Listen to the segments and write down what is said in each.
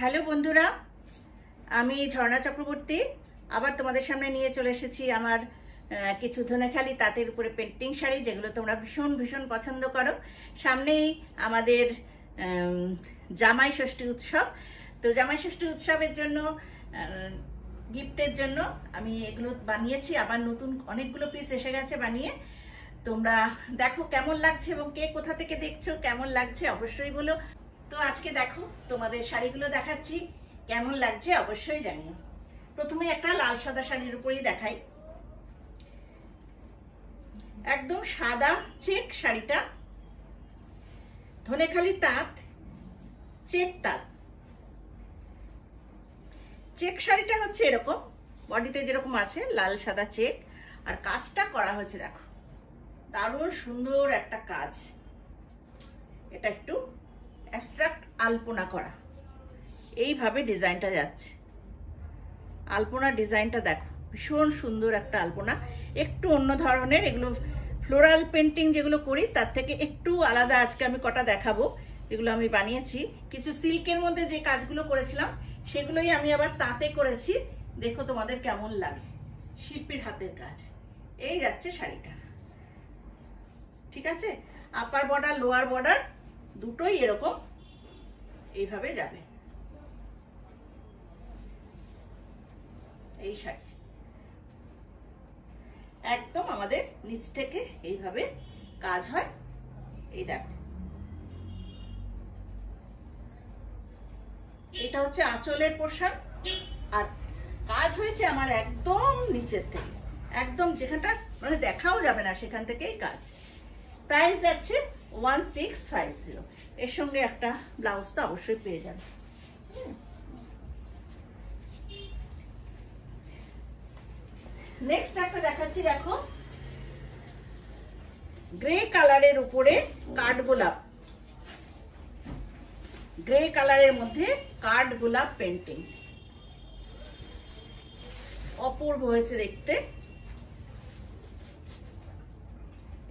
Hello বন্ধুরা, আমি ঝর্ণা চক্রবর্তী আবার তোমাদের সামনে নিয়ে চলে এসেছি আমার কিছু ধনেখালি তাঁতের উপরে পেন্টিং শাড়ি, যেগুলো তোমরা ভীষণ ভীষণ পছন্দ করো। সামনেই আমাদের জামাই ষষ্ঠী উৎসব। তো জামাই ষষ্ঠী উৎসবের জন্য গিফটের জন্য আমি এগুলো বানিয়েছি। আবার নতুন অনেকগুলো পিস এসে গেছে বানিয়ে। তোমরা দেখো কেমন লাগছে এবং কে কোথা থেকে দেখছো, কেমন লাগছে অবশ্যই বলো। তো আজকে দেখো তোমাদের শাড়িগুলো দেখাচ্ছি, কেমন লাগছে অবশ্যই জানিও। প্রথমে একটা লাল সাদা শাড়ির উপরেই দেখাই। একদম সাদা চেক শাড়িটা, ধনেখালি তাঁত, চেক তাঁত। চেক শাড়িটা হচ্ছে এরকম, বডিতে যেরকম আছে লাল সাদা চেক, আর কাজটা করা হয়েছে দেখো, দারুণ সুন্দর একটা কাজ। এটা একটু অ্যাবস্ট্রাক্ট আলপনা করা, এইভাবে ডিজাইনটা যাচ্ছে। আলপনা ডিজাইনটা দেখো, ভীষণ সুন্দর একটা আলপনা, একটু অন্য ধরনের। এগুলো ফ্লোরাল পেন্টিং যেগুলো করি তার থেকে একটু আলাদা। আজকে আমি কটা দেখাবো, এগুলো আমি বানিয়েছি। কিছু সিল্কের মধ্যে যে কাজগুলো করেছিলাম সেগুলোই আমি আবার তাঁতে করেছি। দেখো তোমাদের কেমন লাগে, শিল্পীর হাতের কাজ। এই যাচ্ছে শাড়িটা, ঠিক আছে। আপার বর্ডার লোয়ার বর্ডার দুটোই এরকম এইভাবে যাবে। এই শাড়ি একদম আমাদের নিচ থেকে এইভাবে কাজ হয়। এই দেখো, এটা হচ্ছে আঁচলের পোর্শন, আর কাজ হয়েছে আমার একদম নিচের থেকে, একদম যেখানটা মানে দেখাও যাবে না সেখান থেকেই কাজ। প্রাইস যাচ্ছে 1650। এর সঙ্গে একটা ব্লাউজ তো অবশ্যই পেয়ে যাবে। নেক্সট একটা দেখাচ্ছি, দেখো গ্রে কালারের উপরে কাঠগোলাপ, গ্রে কালারের মধ্যে কাঠগোলাপ পেন্টিং, অপূর্ব হয়েছে দেখতে।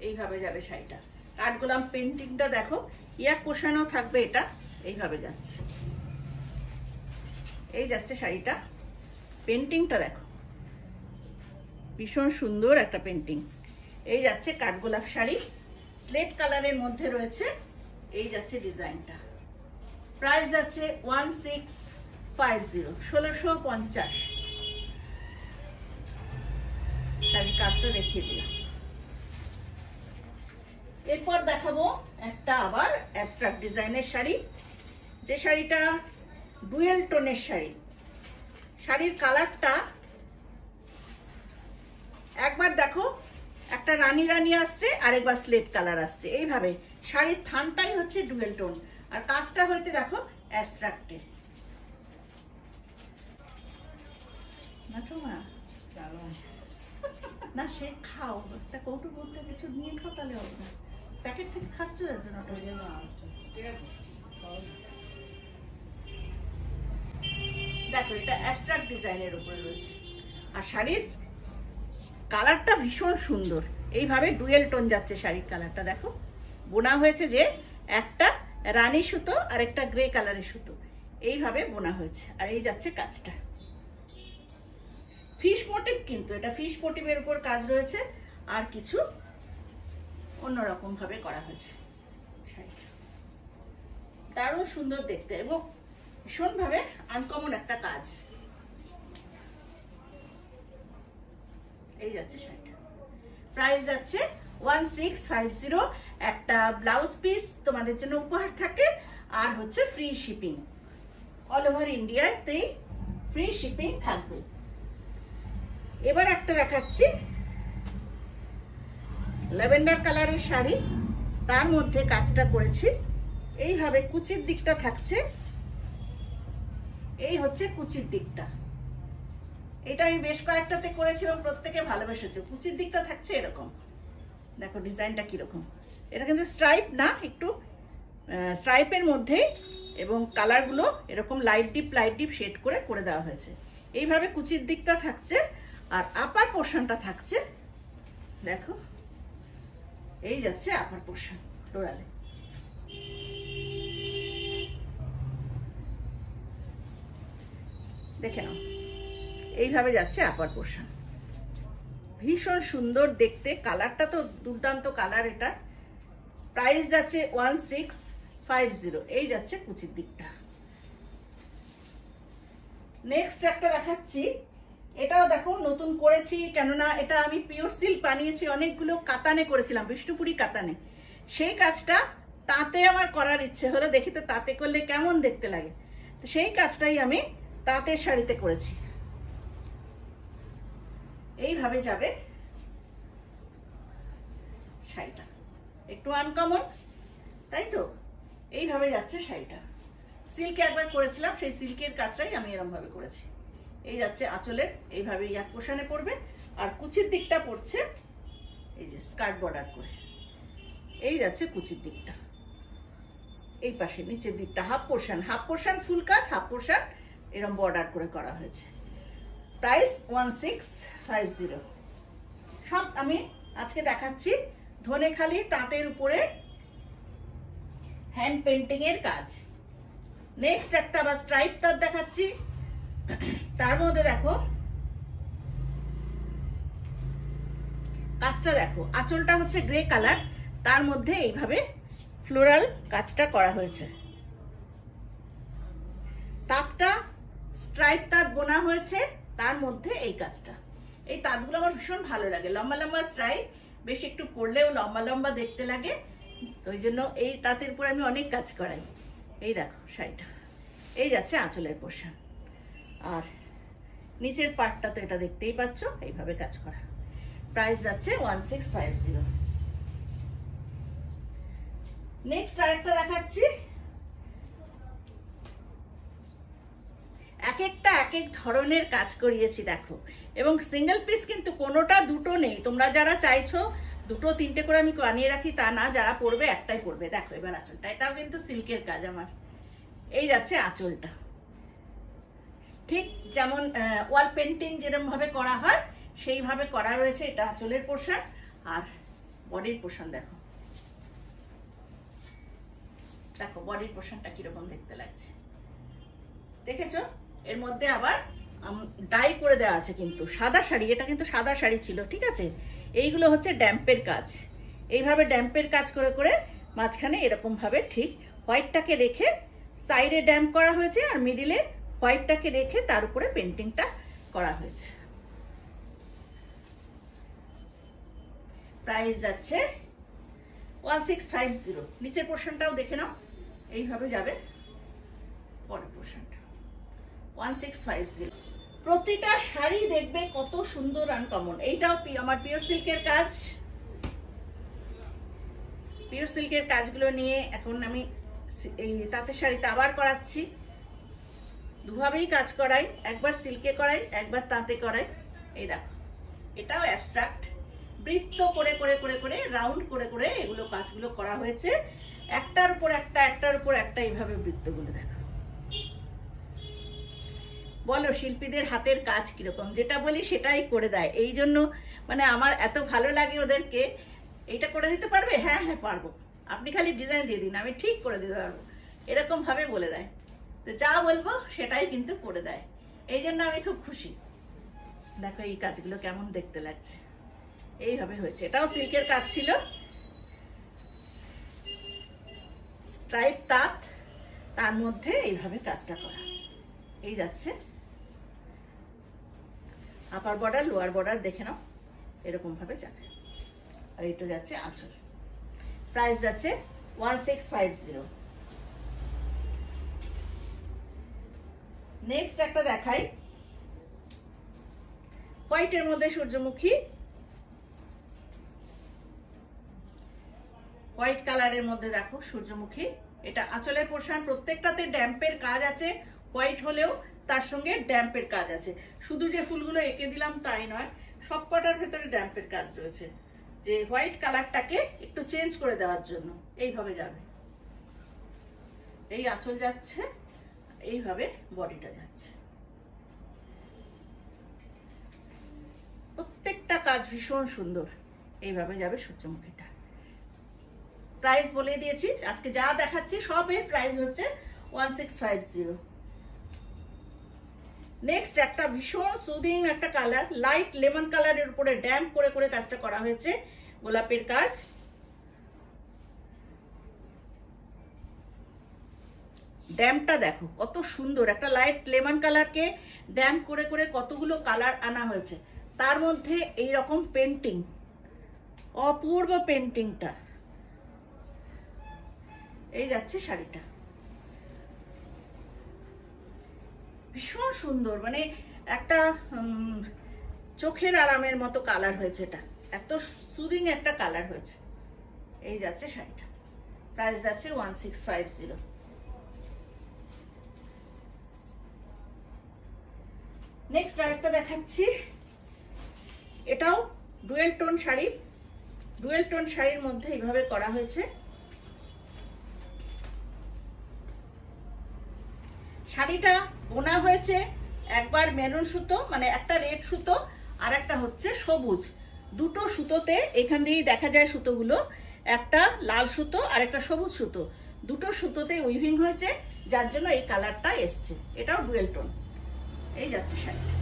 এইভাবে যাবে শাড়িটা, কাঠগোলাপ পেন্টিংটা দেখো, ইয়াক পোষানো থাকবে। এটা এইভাবে যাচ্ছে, এই যাচ্ছে শাড়িটা। পেন্টিংটা দেখো, ভীষণ সুন্দর একটা পেন্টিং। এই যাচ্ছে কাঠগোলাপ শাড়ি, স্লেট কালারের মধ্যে রয়েছে। এই যাচ্ছে ডিজাইনটা। প্রাইস যাচ্ছে 1650, 1650। শাড়ির কাজটা দেখিয়ে দিলাম। এরপর দেখাবো একটা আবার অ্যাবস্ট্রাক্ট ডিজাইনের শাড়ি, যে শাড়িটা ডুয়েল টোনের শাড়ি। শাড়ির কালারটা একবার দেখো, একটা রানী রানী আসছে, আরেকবার স্লেট কালার আসছে। এইভাবে শাড়ির থানটাই হচ্ছে ডুয়েল টোন, আর কাজটা হয়েছে দেখো অ্যাবস্ট্রাক্টে। না সে খাও, একটা কৌটো কৌটো কিছু নিয়ে খাও, তাহলে হবে না। প্যাকেট থেকে খাচ্ছ এর জন্য। দেখো এটা অ্যাবস্ট্রাক্ট ডিজাইনের উপরে রয়েছে, আর শাড়ির কালারটা ভীষণ সুন্দর। এইভাবে ডুয়েল টোন যাচ্ছে শাড়ির কালারটা। দেখো বোনা হয়েছে যে একটা রানী সুতো আর একটা গ্রে কালারের সুতো, এইভাবে বোনা হয়েছে। আর এই যাচ্ছে কাজটা, ফিশ মোটিভ, কিন্তু এটা ফিশ মোটিভের উপর কাজ রয়েছে, আর কিছু অন্যরকম ভাবে করা হয়েছে। শাড়িটা দারুণ সুন্দর দেখতে এবং ভীষণভাবে আনকমন একটা কাজ। এই যাচ্ছে শাড়িটা, প্রাইস যাচ্ছে 1650। একটা ব্লাউজ পিস তোমাদের জন্য উপহার থাকে, আর হচ্ছে ফ্রি শিপিং, অল ওভার ইন্ডিয়াতেই ফ্রি শিপিং থাকবে। এবার একটা দেখাচ্ছি ল্যাভেন্ডার কালারের শাড়ি, তার মধ্যে কাজটা করেছি। এইভাবে কুচির দিকটা থাকছে, এই হচ্ছে কুচির দিকটা। এটা আমি বেশ কয়েকটাতে করেছি এবং প্রত্যেকে ভালোবেসেছে। কুচির দিকটা থাকছে এরকম, দেখো ডিজাইনটা কিরকম। এটা কিন্তু স্ট্রাইপ না, একটু স্ট্রাইপের মধ্যে, এবং কালারগুলো এরকম লাইট ডিপ শেড করে করে দেওয়া হয়েছে। এইভাবে কুচির দিকটা থাকছে, আর আপার পোর্শনটা থাকছে দেখো, এই যাচ্ছে আপার পোর্শন ফ্লোরালে। দেখে নাও, এইভাবে যাচ্ছে আপার পোর্শন। ভীষণ সুন্দর দেখতে, কালারটা তো দুর্দান্ত কালার। এটা প্রাইস যাচ্ছে 1650। এই যাচ্ছে কুচির দিকটা। নেক্সট একটা দেখাচ্ছি, এটাও দেখো নতুন করেছি, কেননা এটা আমি পিওর সিল্ক বানিয়েছি, অনেকগুলো কাতানে করেছিলাম, বিষ্ণুপুরি কাতানে। সেই কাজটা তাঁতে আমার করার ইচ্ছে হলো, দেখি তো তাঁতে করলে কেমন দেখতে লাগে। তো সেই কাজটাই আমি তাঁতের শাড়িতে করেছি। এইভাবে যাবে শাড়িটা, একটু আনকমন তাই তো, এইভাবে যাচ্ছে শাড়িটা। সিল্কে একবার করেছিলাম, সেই সিল্কের কাজটাই আমি এরকম ভাবে করেছি। এই যাচ্ছে আঁচলের, এইভাবে ইয়াক পোষণে পড়বে, আর কুচির দিকটা পড়ছে এই যে স্কার্ট বর্ডার করে। এই যাচ্ছে কুচির দিকটা, এই পাশে নিচের দিকটা হাফ পোর্শন ফুল কাজ, হাফ পোর্শন এরকম বর্ডার করে করা হয়েছে। প্রাইস 1650। সব আমি আজকে দেখাচ্ছি ধনেখালি তাঁতের উপরে হ্যান্ড পেন্টিং এর কাজ। নেক্সট একটা আবার স্ট্রাইপ তাঁত দেখাচ্ছি। তার মধ্যে দেখো কাজটা দেখো, আঁচলটা হচ্ছে গ্রে কালার, তার মধ্যে এইভাবে ফ্লোরাল কাজটা করা হয়েছে। তাঁতটা স্ট্রাইপ তাঁত বোনা হয়েছে, তার মধ্যে এই কাজটা। এই তাঁতগুলো আমার ভীষণ ভালো লাগে, লম্বা লম্বা স্ট্রাইপ, বেশ একটু পরলেও লম্বা লম্বা দেখতে লাগে, তো ওই জন্য এই তাঁতের উপর আমি অনেক কাজ করাই। এই দেখো শাড়িটা, এই যাচ্ছে আঁচলের পোর্শন, আর নিচের পার্টটা তো এটা দেখতেই পাচ্ছ, এইভাবে কাজ করা। প্রাইস যাচ্ছে 1650। নেক্সট আরেকটা দেখাচ্ছি, এক একটা এক এক ধরনের কাজ করিয়েছি দেখো, এবং সিঙ্গেল পিস কিন্তু কোনোটা দুটো নেই। তোমরা যারা চাইছো দুটো তিনটে করে আমি বানিয়ে রাখি তা না, যারা পরবে একটাই পরবে। দেখো এবার আঁচলটা, এটাও কিন্তু সিল্কের কাজ আমার। এই যাচ্ছে আঁচলটা, ঠিক যেমন ওয়াল পেন্টিং যেরকম ভাবে করা হয় সেইভাবে করা রয়েছে। এটা আঁচলের পোর্শন, আর বডির পোর্শন দেখো, দেখো বডির পোর্শনটা কিরকম দেখতে লাগছে, দেখেছো? এর মধ্যে আবার ডাই করে দেওয়া আছে, কিন্তু সাদা শাড়ি, এটা কিন্তু সাদা শাড়ি ছিল, ঠিক আছে? এইগুলো হচ্ছে ড্যাম্পের কাজ। এইভাবে ড্যাম্পের কাজ করে করে মাঝখানে এরকম ভাবে ঠিক হোয়াইটটাকে রেখে সাইডে ড্যাম্প করা হয়েছে, আর মিডিলে হোয়াইটটাকে রেখে তার উপরে পেন্টিংটা করা হয়েছে। প্রাইস যাচ্ছে 1650। নিচের পোর্শনটাও দেখে নাও, এইভাবে যাবে পরের পোর্শনটা। 1650। প্রতিটা শাড়ি দেখবে কত সুন্দর আনকমন। এইটাও আমার পিওর সিল্কের কাজ। পিওর সিল্কের কাজগুলো নিয়ে এখন আমি এই তাঁতের শাড়িতে আবার করাচ্ছি। দুভাবেই কাজ করাই, একবার সিল্কে করাই, একবার তাঁতে করাই। এই দেখো, এটাও অ্যাবস্ট্রাক্ট, বৃত্ত করে করে করে করে রাউন্ড করে করে এগুলো কাজগুলো করা হয়েছে, একটার উপর একটা একটার উপর একটা, এইভাবে বৃত্তগুলো দেখো। বলো শিল্পীদের হাতের কাজ কিরকম, যেটা বলি সেটাই করে দেয়। এই জন্য মানে আমার এত ভালো লাগে ওদেরকে। এইটা করে দিতে পারবে? হ্যাঁ হ্যাঁ পারবো, আপনি খালি ডিজাইন দিয়ে দিন, আমি ঠিক করে দিতে পারবো, এরকম ভাবে বলে দেয়। তো যা বলবো সেটাই কিন্তু করে দেয়, এই জন্য আমি খুব খুশি। দেখো এই কাজগুলো কেমন দেখতে লাগছে, এইভাবে হয়েছে। এটাও সিল্কের কাজ ছিল, স্ট্রাইপ তাঁত, তার মধ্যে এইভাবে কাজটা করা। এই যাচ্ছে আপার বর্ডার, লোয়ার বর্ডার দেখে নাও, এরকম ভাবে যাবে। আর এটা যাচ্ছে আঁচল। প্রাইস যাচ্ছে 1650। নেক্সট একটা দেখাই, হোয়াইটের মধ্যে সূর্যমুখী, হোয়াইট কালারের মধ্যে দেখো সূর্যমুখী। এটা আঁচলের পোর্শন, প্রত্যেকটাতে ড্যাম্পের কাজ আছে, হোয়াইট হলেও তার সঙ্গে ড্যাম্পের কাজ আছে। শুধু যে ফুলগুলো এঁকে দিলাম তাই নয়, সব কটার ভেতরে ড্যাম্পের কাজ রয়েছে, যে হোয়াইট কালারটাকে একটু চেঞ্জ করে দেওয়ার জন্য। এইভাবে যাবে, এই আঁচল যাচ্ছে, এইভাবে বডিটা যাচ্ছে। প্রত্যেকটা কাজ ভীষণ সুন্দর। এইভাবে যাবে সূর্যমুখীটা। প্রাইস বলে দিয়েছি, আজকে যা দেখাচ্ছি সবের প্রাইস হচ্ছে 1650। নেক্সট একটা ভীষণ সুদিং একটা কালার, লাইট লেমন কালারের উপরে ড্যাম্প করে করে কাজটা করা হয়েছে, গোলাপের কাজ। ড্যাম্পটা দেখো কত সুন্দর, একটা লাইট লেমন কালারকে ড্যাম্প করে করে কতগুলো কালার আনা হয়েছে, তার মধ্যে এই রকম পেন্টিং, অপূর্ব পেন্টিংটা। এই যাচ্ছে শাড়িটা, ভীষণ সুন্দর, মানে একটা চোখের আরামের মতো কালার হয়েছে, এটা এত সুদিং একটা কালার হয়েছে। এই যাচ্ছে শাড়িটা, প্রাইস যাচ্ছে 1650। নেক্সট আরেকটা দেখাচ্ছি, এটাও dual tone sari. Dual tone শাড়ির মধ্যে এইভাবে করা হয়েছে। শাড়িটা বোনা হয়েছে একবার মেরুন সুতো, মানে একটা রেড সুতো আর একটা হচ্ছে সবুজ, দুটো সুতোতে এখান দিয়েই দেখা যায় সুতোগুলো, একটা লাল সুতো আর একটা সবুজ সুতো, দুটো সুতোতে উইভিং হয়েছে, যার জন্য এই কালারটা এসছে। এটাও ডুয়েল টোন। এই যাচ্ছে শাড়িটা,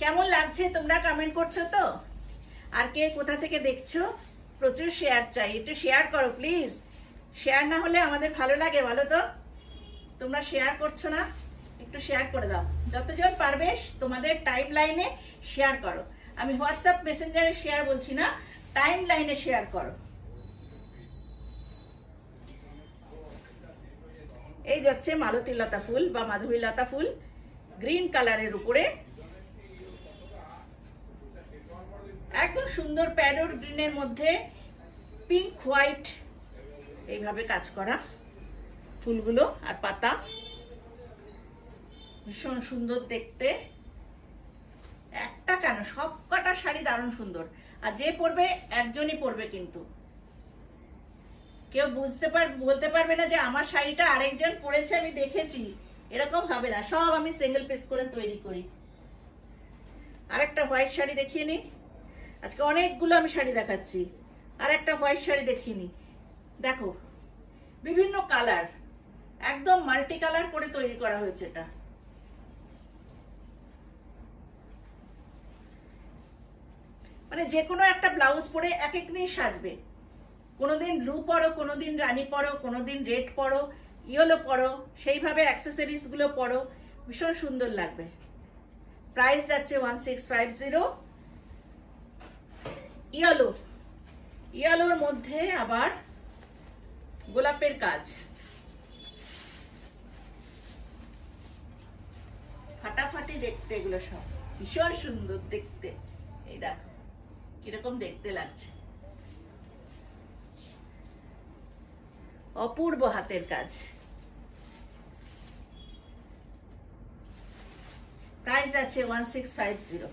কেমন লাগছে তোমরা কমেন্ট করছো তো? আর কে কোথা থেকে দেখছো? প্রচুর শেয়ার চাই, একটু শেয়ার করো প্লিজ। শেয়ার না হলে আমাদের ভালো লাগে বলো তো? তোমরা শেয়ার করছো না, একটু শেয়ার করে দাও, যতজন পারবে তোমাদের টাইম লাইনে শেয়ার করো। আমি হোয়াটসঅ্যাপ মেসেঞ্জারে শেয়ার বলছি না, টাইম লাইনে শেয়ার করো। এই যাচ্ছে মালতী লতা ফুল বা মাধবী লতা ফুল, গ্রিন কালারের উপরে একদম সুন্দর প্যারোট গ্রিনের মধ্যে পিঙ্ক হোয়াইট এইভাবে কাজ করা ফুলগুলো আর পাতা, ভীষণ সুন্দর দেখতে। একটা কেন, সব কটা শাড়ি দারুণ সুন্দর, আর যে পরবে একজনই পরবে, কিন্তু কেউ বলতে পারবে না যে আমার শাড়িটা আরেকজন পরেছে আমি দেখেছি, এরকম হবে না। সব আমি সিঙ্গেল পিস করে তৈরি করি। আরেকটা হোয়াইট শাড়ি দেখিয়ে নি, আজকে অনেকগুলো আমি শাড়ি দেখাচ্ছি। আর একটা হোয়াইট শাড়ি দেখিয়ে নি, দেখো বিভিন্ন কালার, একদম মাল্টি কালার করে তৈরি করা হয়েছে। এটা মানে যে কোনো একটা ব্লাউজ পরে এক এক দিন সাজবে, কোনোদিন ব্লু পরো, কোনোদিন রানী পরো, কোনোদিন রেড পরো, ইয়েলো পরো, সেইভাবে অ্যাক্সেসরিজ গুলো পরো, ভীষণ সুন্দর লাগবে। প্রাইস যাচ্ছে 1650। ইয়েলো, ইয়েলোর মধ্যে আবার গোলাপের কাজ, ফাটাফাটি দেখতে, এগুলো সব ভীষণ সুন্দর দেখতে। এই দেখো কিরকম দেখতে লাগছে, অপূর্ব হাতের কাজ। প্রাইস আছে 1650।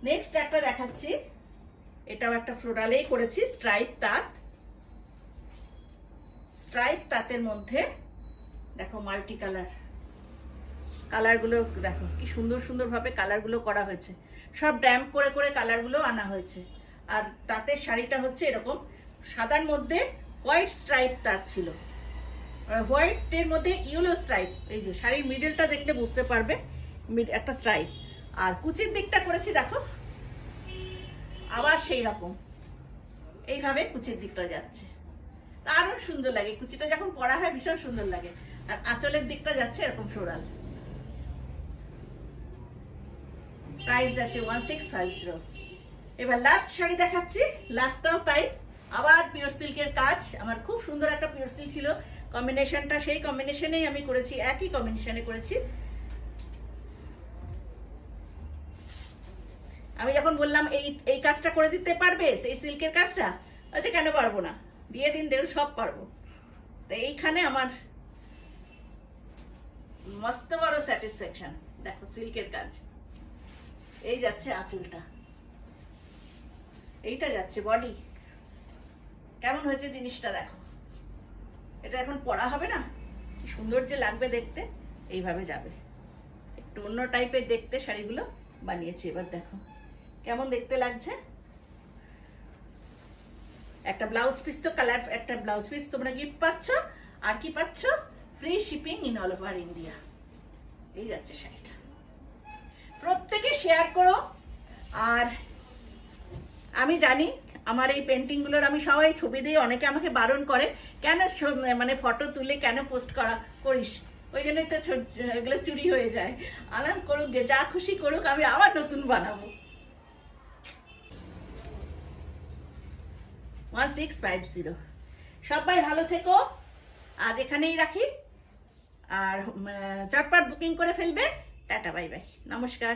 নেক্সট একটা দেখাচ্ছি, এটাও একটা ফ্লোরালেই করেছি, স্ট্রাইপ তাঁত। স্ট্রাইপ তাঁতের মধ্যে দেখো মাল্টি কালার, কালারগুলো দেখো কি সুন্দর সুন্দর ভাবে কালারগুলো করা হয়েছে, সব ড্যাম্প করে করে কালারগুলো আনা হয়েছে। আর তাঁতের শাড়িটা হচ্ছে এরকম সাদার মধ্যে হোয়াইট স্ট্রাইপ তাঁত ছিল, হোয়াইটের মধ্যে ইয়েলো স্ট্রাইপ। এই যে শাড়ির মিডলটা দেখলে বুঝতে পারবে একটা স্ট্রাইপ। আর কুচির দিকটা করেছি দেখো আবার সেই রকম, এইভাবে কুচির দিকটা যাচ্ছে, আরো সুন্দর লাগে। কুচিটা যখন পরা হয় ভীষণ সুন্দর লাগে। আর আঁচলের দিকটা যাচ্ছে এরকম ফ্লোরাল। প্রাইস আছে 1650। এবার লাস্ট শাড়ি দেখাচ্ছি, লাস্টটাও তাই, আবার পিওর সিল্কের কাজ। আমার খুব সুন্দর একটা পিওর সিল্ক ছিল, কম্বিনেশনটা সেই কম্বিনেশনেই আমি করেছি, একই কম্বিনেশনে করেছি। আমি যখন বললাম এই কাজটা করে দিতে পারবে, সেই সিল্কের কাজটা, আচ্ছা কেন পারবো না, দিয়ে দিন, দেখুন সব পারবো। তো এইখানে আমার মস্ত বড় স্যাটিসফ্যাকশন। দেখো সিল্কের কাজ, এই যাচ্ছে আঁচলটা, এইটা যাচ্ছে বডি। কেমন হয়েছে জিনিসটা দেখো, এটা এখন পরা হবে না, কি সুন্দর যে লাগবে দেখতে, এইভাবে যাবে। একটু অন্য টাইপের দেখতে শাড়িগুলো বানিয়েছি। এবার দেখো কেমন দেখতে লাগছে। একটা ব্লাউজ পিস তো কালার, একটা ব্লাউজ পিস তোমরা গিফট পাচ্ছ, আর কি পাচ্ছ, free shipping in all over India. এই যাচ্ছে শাড়িটা, প্রত্যেকে শেয়ার করো। আর আমি জানি আমার এই পেন্টিংগুলোর আমি সবাই ছবি দিই, অনেকে আমাকে বারণ করে কেন মানে ফটো তুলে কেন পোস্ট করিস, ওই জন্যই তো এগুলো চুরি হয়ে যায়। আনন্দ করুক, যা খুশি করুক, আমি আবার নতুন বানাবো। 1650। সবাই ভালো থেকো, আজ এখানেই রাখি। আর চটপট বুকিং করে ফেলবে। টাটা, বাই বাই, নমস্কার।